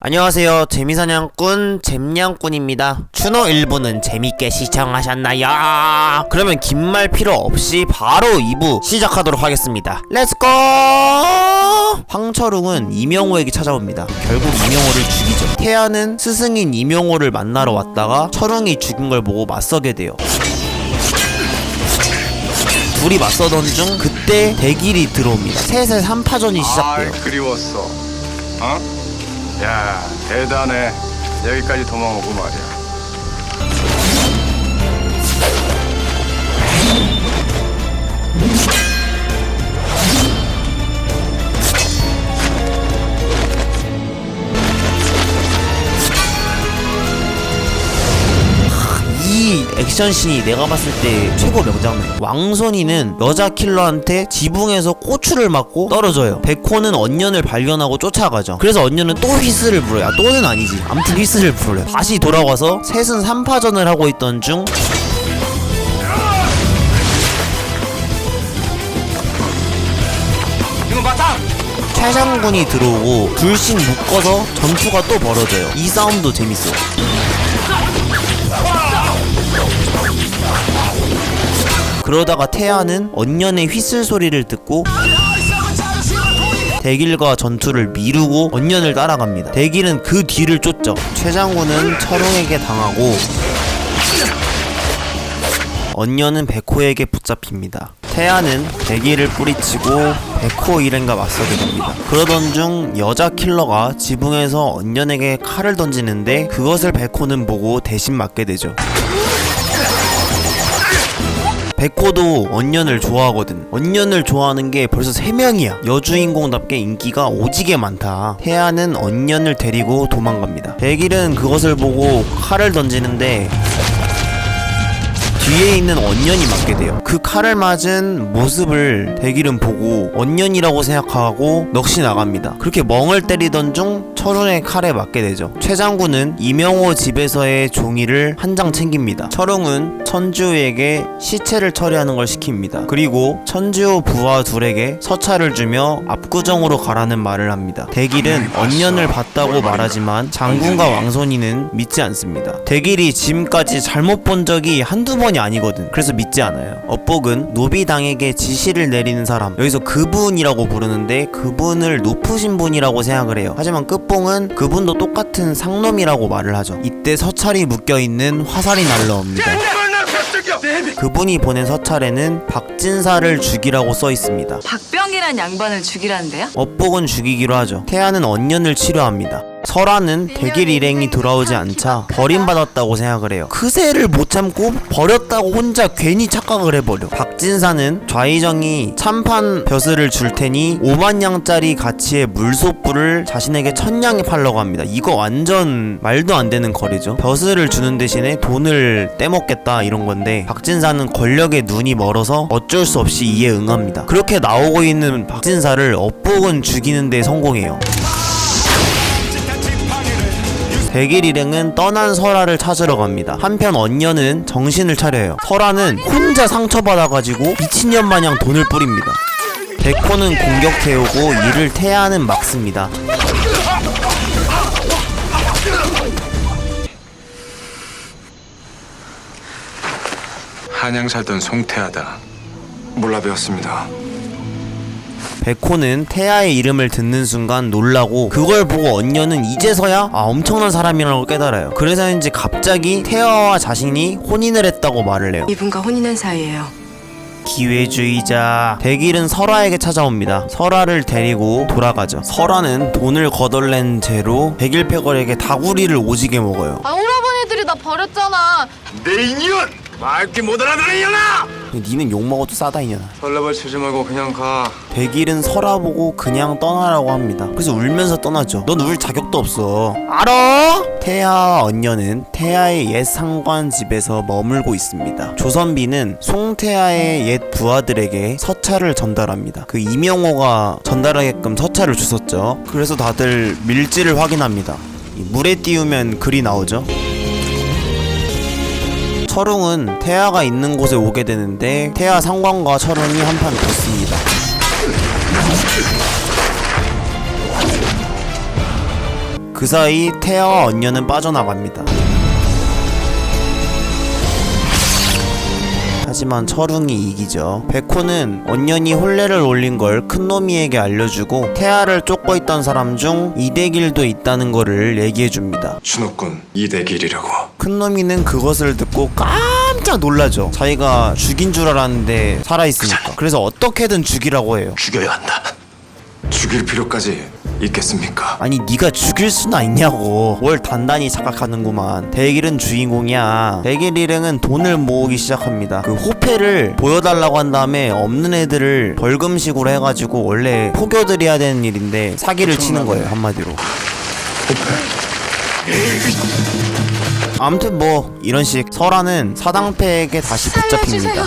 안녕하세요. 재미사냥꾼 잼냥꾼입니다. 추노 1부는 재밌게 시청하셨나요? 그러면 긴 말 필요 없이 바로 2부 시작하도록 하겠습니다. 렛츠고! 황철웅은 이명호에게 찾아옵니다. 결국 이명호를 죽이죠. 태아는 스승인 이명호를 만나러 왔다가 철웅이 죽은 걸 보고 맞서게 돼요. 둘이 맞서던 중 그때 대길이 들어옵니다. 셋의 3파전이 시작돼요. 그리웠어. 어? 야, 대단해. 여기까지 도망오고 말이야. 이 액션씬이 내가 봤을 때 최고 명장면. 왕손이는 여자 킬러한테 지붕에서 고추를 맞고 떨어져요. 백호는 언년을 발견하고 쫓아가죠. 그래서 언년은 또 휘슬을 불어요. 아, 또는 아니지. 아무튼 휘슬을 불어요. 다시 돌아와서 셋은 3파전을 하고 있던 중 최장군이 들어오고 둘씩 묶어서 전투가 또 벌어져요. 이 싸움도 재밌어요. 그러다가 태아는 언년의 휘슬 소리를 듣고 대길과 전투를 미루고 언년을 따라갑니다. 대길은 그 뒤를 쫓죠. 최장군은 철웅에게 당하고 언년은 백호에게 붙잡힙니다. 태아는 대길을 뿌리치고 백호 일행과 맞서게 됩니다. 그러던 중 여자 킬러가 지붕에서 언년에게 칼을 던지는데 그것을 백호는 보고 대신 맞게 되죠. 백호도 언년을 좋아하거든. 언년을 좋아하는 게 벌써 3명이야. 여주인공답게 인기가 오지게 많다. 태아는 언년을 데리고 도망갑니다. 백일은 그것을 보고 칼을 던지는데 뒤에 있는 언년이 맞게 돼요. 그 칼을 맞은 모습을 대길은 보고 언년이라고 생각하고 넋이 나갑니다. 그렇게 멍을 때리던 중 철웅의 칼에 맞게 되죠. 최장군은 이명호 집에서의 종이를 한 장 챙깁니다. 철웅은 천주호에게 시체를 처리하는 걸 시킵니다. 그리고 천주호 부하 둘에게 서찰을 주며 압구정으로 가라는 말을 합니다. 대길은 언년을 봤다고 말하지만 장군과 왕손이는 믿지 않습니다. 대길이 지금까지 잘못 본 적이 한두 번이 아니거든. 그래서 믿지 않아요. 업복은 노비당에게 지시를 내리는 사람, 여기서 그분이라고 부르는데 그분을 높으신 분이라고 생각을 해요. 하지만 끝봉은 그분도 똑같은 상놈이라고 말을 하죠. 이때 서찰이 묶여있는 화살이 날라옵니다. 그분이 보낸 서찰에는 박진사를 죽이라고 써있습니다. 박병이란 양반을 죽이라는데요? 업복은 죽이기로 하죠. 태아는 언년을 치료합니다. 설아는 대길 일행이 돌아오지 않자 버림받았다고 생각을 해요. 그새를 못 참고 버렸다고 혼자 괜히 착각을 해버려. 박진사는 좌의정이 참판 벼슬을 줄 테니 5만 양짜리 가치의 물소뿔을 자신에게 1000양에 팔려고 합니다. 이거 완전 말도 안 되는 거래죠. 벼슬을 주는 대신에 돈을 떼먹겠다 이런 건데 박진사는 권력에 눈이 멀어서 어쩔 수 없이 이에 응합니다. 그렇게 나오고 있는 박진사를 업복은 죽이는 데 성공해요. 대길 일행은 떠난 설아를 찾으러 갑니다. 한편 언년은 정신을 차려요. 설아는 혼자 상처받아가지고 미친년 마냥 돈을 뿌립니다. 백호는 공격해오고 이를 태아는 막습니다. 한양 살던 송태하다. 몰라 배웠습니다. 백호는 태아의 이름을 듣는 순간 놀라고 그걸 보고 언년은 이제서야 엄청난 사람이라고 깨달아요. 그래서인지 갑자기 태아와 자신이 혼인을 했다고 말을 해요. 이분과 혼인한 사이예요. 기회주의자. 대길은 설아에게 찾아옵니다. 설아를 데리고 돌아가죠. 설아는 돈을 거덜낸 죄로 백일패걸에게 다구리를 오지게 먹어요. 오라버니들이 나 버렸잖아. 내 인연! 말귀 못 알아들은 이년아! 니는 욕먹어도 싸다 이년아. 설레발 치지 말고 그냥 가. 백일은 설아 보고 그냥 떠나라고 합니다. 그래서 울면서 떠나죠. 넌 울 자격도 없어. 알아? 태아와 언년은 태아의 옛 상관 집에서 머물고 있습니다. 조선비는 송태아의 옛 부하들에게 서찰을 전달합니다. 그 이명호가 전달하게끔 서찰을 주셨죠. 그래서 다들 밀지를 확인합니다. 물에 띄우면 글이 나오죠. 철웅은 태아가 있는 곳에 오게 되는데 태아 상관과 철웅이 한판 붙습니다. 그 사이 태아와 언녀는 빠져나갑니다. 하지만 철웅이 이기죠. 백호는 언년이 혼례를 올린 걸 큰놈이에게 알려주고 태아를 쫓고 있던 사람 중 이대길도 있다는 거를 얘기해줍니다. 준호군 이대길이라고. 큰놈이는 그것을 듣고 깜짝 놀라죠. 자기가 죽인 줄 알았는데 살아있으니까. 그래서 어떻게든 죽이라고 해요. 죽여야 한다. 죽일 필요까지 있겠습니까? 아니 네가 죽일 수나 있냐고. 뭘 단단히 착각하는구만. 대길은 주인공이야. 대길 일행은 돈을 모으기 시작합니다. 그 호패를 보여달라고 한 다음에 없는 애들을 벌금식으로 해가지고 원래 포교들이 해야 되는 일인데 사기를 치는 거예요, 한마디로. 아무튼 뭐 이런 식 설아는 사당패에게 다시 붙잡힙니다.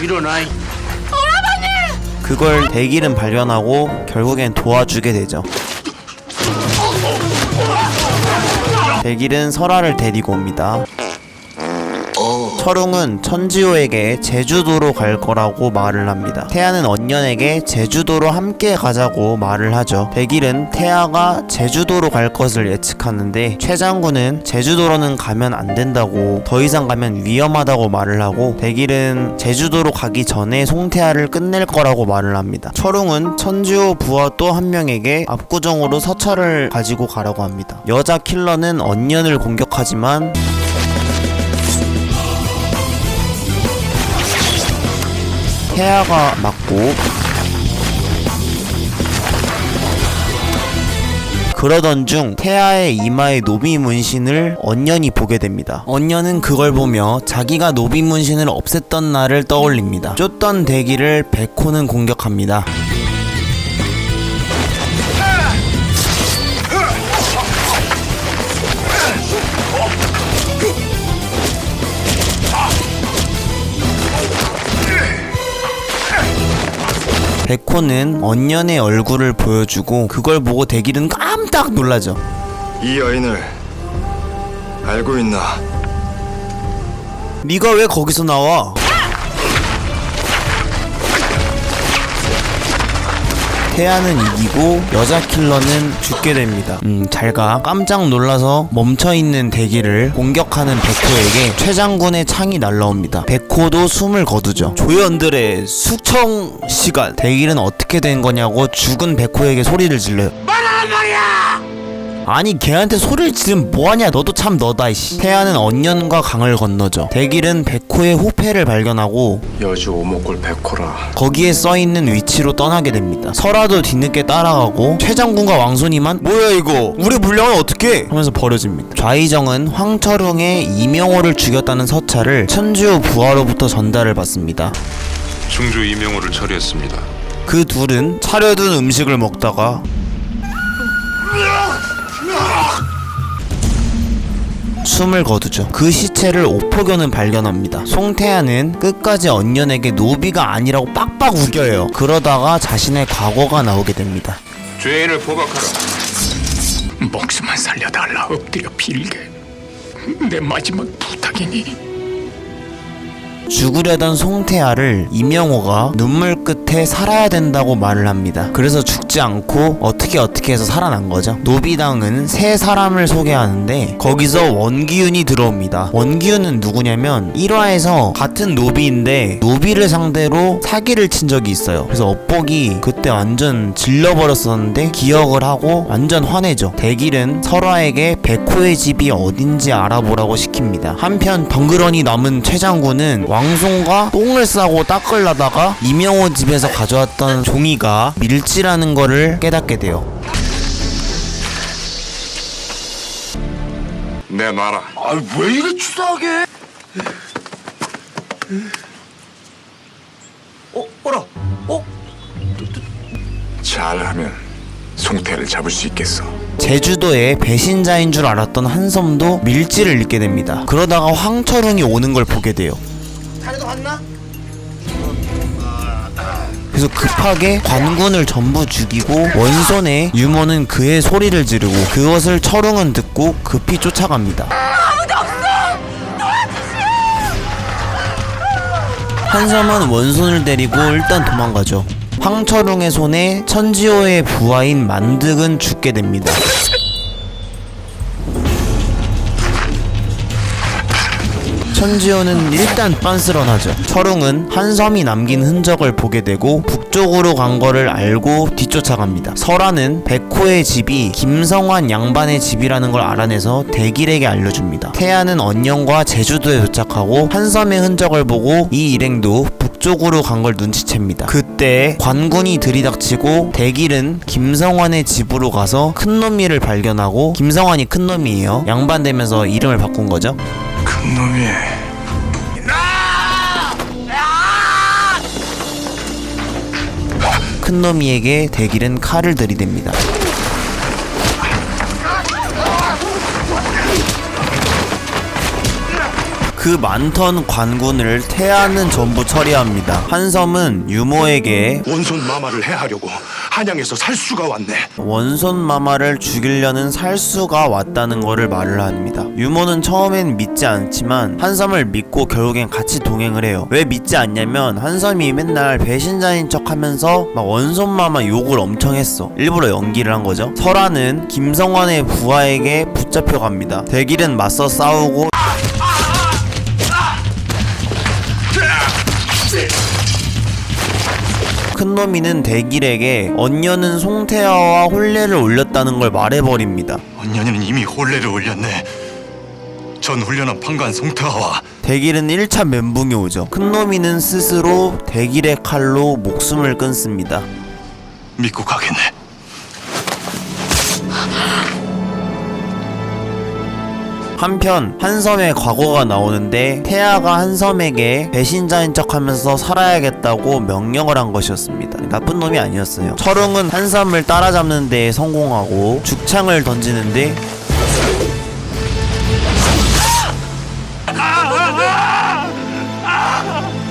일어나. 그걸 대길은 발견하고 결국엔 도와주게 되죠. 대길은 설아를 데리고 옵니다. 철웅은 천지호에게 제주도로 갈 거라고 말을 합니다. 태아는 언년에게 제주도로 함께 가자고 말을 하죠. 대길은 태아가 제주도로 갈 것을 예측하는데 최장군은 제주도로는 가면 안 된다고, 더 이상 가면 위험하다고 말을 하고, 대길은 제주도로 가기 전에 송태아를 끝낼 거라고 말을 합니다. 철웅은 천지호 부하 또 한 명에게 압구정으로 서찰을 가지고 가라고 합니다. 여자 킬러는 언년을 공격하지만 태아가 맞고, 그러던 중 태아의 이마에 노비 문신을 언년이 보게 됩니다. 언년은 그걸 보며 자기가 노비 문신을 없앴던 날을 떠올립니다. 쫓던 대기를 백호는 공격합니다. 백호는 언년의 얼굴을 보여주고 그걸 보고 대길은 깜짝 놀라죠. 이 여인을 알고 있나? 네가 왜 거기서 나와? 태아는 이기고 여자 킬러는 죽게 됩니다. 잘가. 깜짝 놀라서 멈춰있는 대기를 공격하는 백호에게 최장군의 창이 날라옵니다. 백호도 숨을 거두죠. 조연들의 숙청 시간. 대길은 어떻게 된 거냐고 죽은 백호에게 소리를 질러요. 말하란 말이야! 아니 걔한테 소리를 지르면 뭐하냐. 너도 참 너다 이씨. 태아는 언년과 강을 건너죠. 대길은 백호의 호패를 발견하고 여주 오목골 백호라. 거기에 써있는 위치로 떠나게 됩니다. 설아도 뒤늦게 따라가고 최장군과 왕손이만 뭐야 이거 우리 물량은 어떻게 하면서 버려집니다. 좌의정은 황철웅의 이명호를 죽였다는 서찰을 천지호 부하로부터 전달을 받습니다. 충주 이명호를 처리했습니다. 그 둘은 차려둔 음식을 먹다가 숨을 거두죠. 그 시체를 오포교는 발견합니다. 송태아는 끝까지 언년에게 노비가 아니라고 빡빡 우겨요. 그러다가 자신의 과거가 나오게 됩니다. 죄인을 포박하라. 목숨만 살려달라 엎드려 빌게. 내 마지막 부탁이니. 죽으려던 송태아를 이명호가 눈물 끝에 살아야 된다고 말을 합니다. 그래서 죽지 않고 어떻게 해서 살아난 거죠. 노비당은 세 사람을 소개하는데 거기서 원기윤이 들어옵니다. 원기윤은 누구냐면 1화에서 같은 노비인데 노비를 상대로 사기를 친 적이 있어요. 그래서 업복이 그때 완전 질러버렸었는데 기억을 하고 완전 화내죠. 대길은 설화에게 백호의 집이 어딘지 알아보라고 시킵니다. 한편 덩그러니 남은 최장군은 왕송과 똥을 싸고 닦으려다가 이명호 집에서 가져왔던 종이가 밀지라는 거를 깨닫게 돼요. 내놔라. 왜 이래 추사하게? 잘하면 송태를 잡을 수 있겠어. 제주도에 배신자인 줄 알았던 한섬도 밀지를 잃게 됩니다. 그러다가 황철웅이 오는 걸 보게 돼요. 그래서 급하게 관군을 전부 죽이고 원손에 유모는 그의 소리를 지르고 그것을 철웅은 듣고 급히 쫓아갑니다. 한섬은 원손을 데리고 일단 도망가죠. 황철웅의 손에 천지호의 부하인 만득은 죽게 됩니다. 천지호는 일단 빤스런하죠. 철웅은 한섬이 남긴 흔적을 보게 되고 북쪽으로 간 거를 알고 뒤쫓아갑니다. 설아는 백호의 집이 김성환 양반의 집이라는 걸 알아내서 대길에게 알려줍니다. 태아는 언년과 제주도에 도착하고 한섬의 흔적을 보고 이 일행도 북쪽으로 간 걸 눈치챕니다. 그때 관군이 들이닥치고 대길은 김성환의 집으로 가서 큰놈이를 발견하고 김성환이 큰놈이에요. 양반되면서 이름을 바꾼 거죠. 큰 놈이 큰놈이에게 대길은 칼을 들이댑니다. 그 많던 관군을 태아는 전부 처리합니다. 한섬은 유모에게 원손 마마를 해하려고 한양에서 살수가 왔네. 원손 마마를 죽이려는 살수가 왔다는 거를 말을 합니다. 유모는 처음엔 믿지 않지만 한섬을 믿고 결국엔 같이 동행을 해요. 왜 믿지 않냐면 한섬이 맨날 배신자인 척 하면서 막 원손 마마 욕을 엄청 했어. 일부러 연기를 한 거죠. 설아는 김성환의 부하에게 붙잡혀갑니다. 대길은 맞서 싸우고 큰놈이는 대길에게 언년은 송태아와 혼례를 올렸다는 걸 말해버립니다. 언년이는 이미 혼례를 올렸네. 전 훈련한 판관 송태하와 대길은 1차 멘붕이 오죠. 큰놈이는 스스로 대길의 칼로 목숨을 끊습니다. 믿고 가겠네. 한편 한섬의 과거가 나오는데 태아가 한섬에게 배신자인 척하면서 살아야겠다고 명령을 한 것이었습니다. 나쁜 놈이 아니었어요. 철웅은 한섬을 따라잡는 데 성공하고 죽창을 던지는데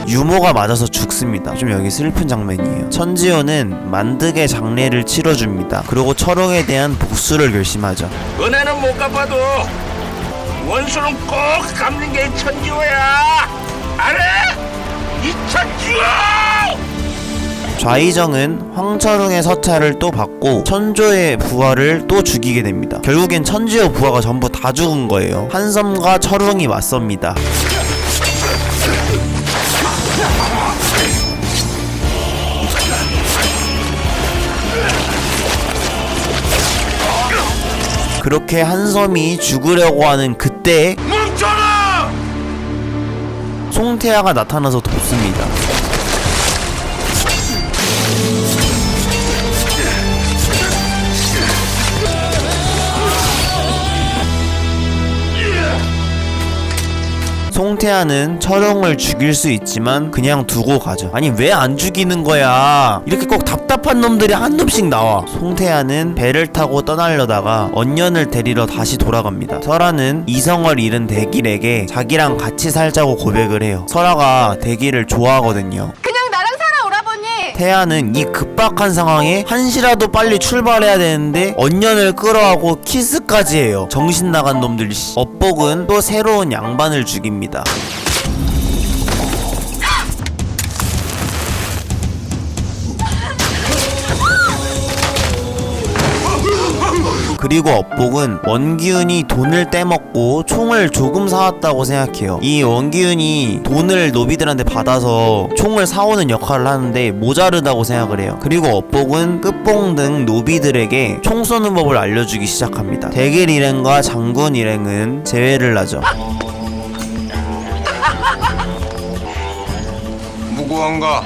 유모가 맞아서 죽습니다. 좀 여기 슬픈 장면이에요. 천지호는 만득의 장례를 치러줍니다. 그리고 철웅에 대한 복수를 결심하죠. 은혜는 못 갚아도 원수는 꼭 갚는 게 천지호야. 알아? 이 천지호! 좌이정은 황철웅의 서찰을 또 받고 천조의 부하를 또 죽이게 됩니다. 결국엔 천지호 부하가 전부 다 죽은 거예요. 한섬과 철웅이 맞섭니다. 그렇게 한섬이 죽으려고 하는 그때 멈춰라! 송태아가 나타나서 돕습니다. 송태아는 철웅을 죽일 수 있지만 그냥 두고 가죠. 아니 왜 안 죽이는 거야? 이렇게 꼭 답답한 놈들이 한 놈씩 나와. 송태아는 배를 타고 떠나려다가 언년을 데리러 다시 돌아갑니다. 설아는 이성을 잃은 대길에게 자기랑 같이 살자고 고백을 해요. 설아가 대길을 좋아하거든요. 그냥 나랑 살아, 오라버니. 태아는 이 급박한 상황에 한시라도 빨리 출발해야 되는데 언년을 끌어하고 키스까지 해요. 정신 나간 놈들. 업복은 또 새로운 양반을 죽입니다. 그리고 업복은 원기훈이 돈을 떼먹고 총을 조금 사왔다고 생각해요. 이 원기훈이 돈을 노비들한테 받아서 총을 사오는 역할을 하는데 모자르다고 생각을 해요. 그리고 업복은 끝봉 등 노비들에게 총 쏘는 법을 알려주기 시작합니다. 대길 일행과 장군 일행은 제외를 하죠. 무고한가?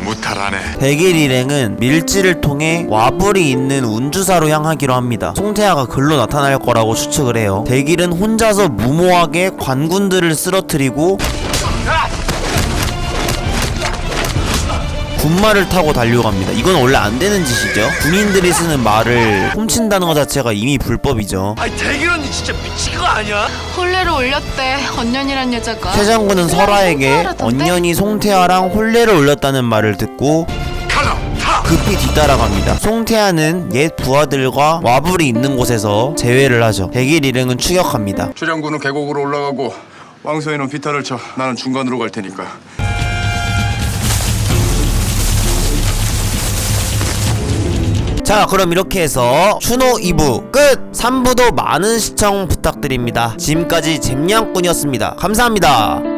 무탈하네. 대길 일행은 밀지를 통해 와불이 있는 운주사로 향하기로 합니다. 송태아가 글로 나타날 거라고 추측을 해요. 대길은 혼자서 무모하게 관군들을 쓰러뜨리고 군말을 타고 달려갑니다. 이건 원래 안 되는 짓이죠. 군인들이 쓰는 말을 훔친다는 것 자체가 이미 불법이죠. 아니 대길 언니 진짜 미친 거 아니야? 혼례를 올렸대, 언년이란 여자가. 최 장군은 설아에게 언년이 송태아랑 혼례를 올렸다는 말을 듣고 급히 뒤따라갑니다. 송태아는 옛 부하들과 와불이 있는 곳에서 제외를 하죠. 대길 일행은 추격합니다. 최장군은 계곡으로 올라가고 왕서인은 비탈을 쳐. 나는 중간으로 갈 테니까. 자, 그럼 이렇게 해서 추노 2부 끝! 3부도 많은 시청 부탁드립니다. 지금까지 잼냥꾼이었습니다. 감사합니다.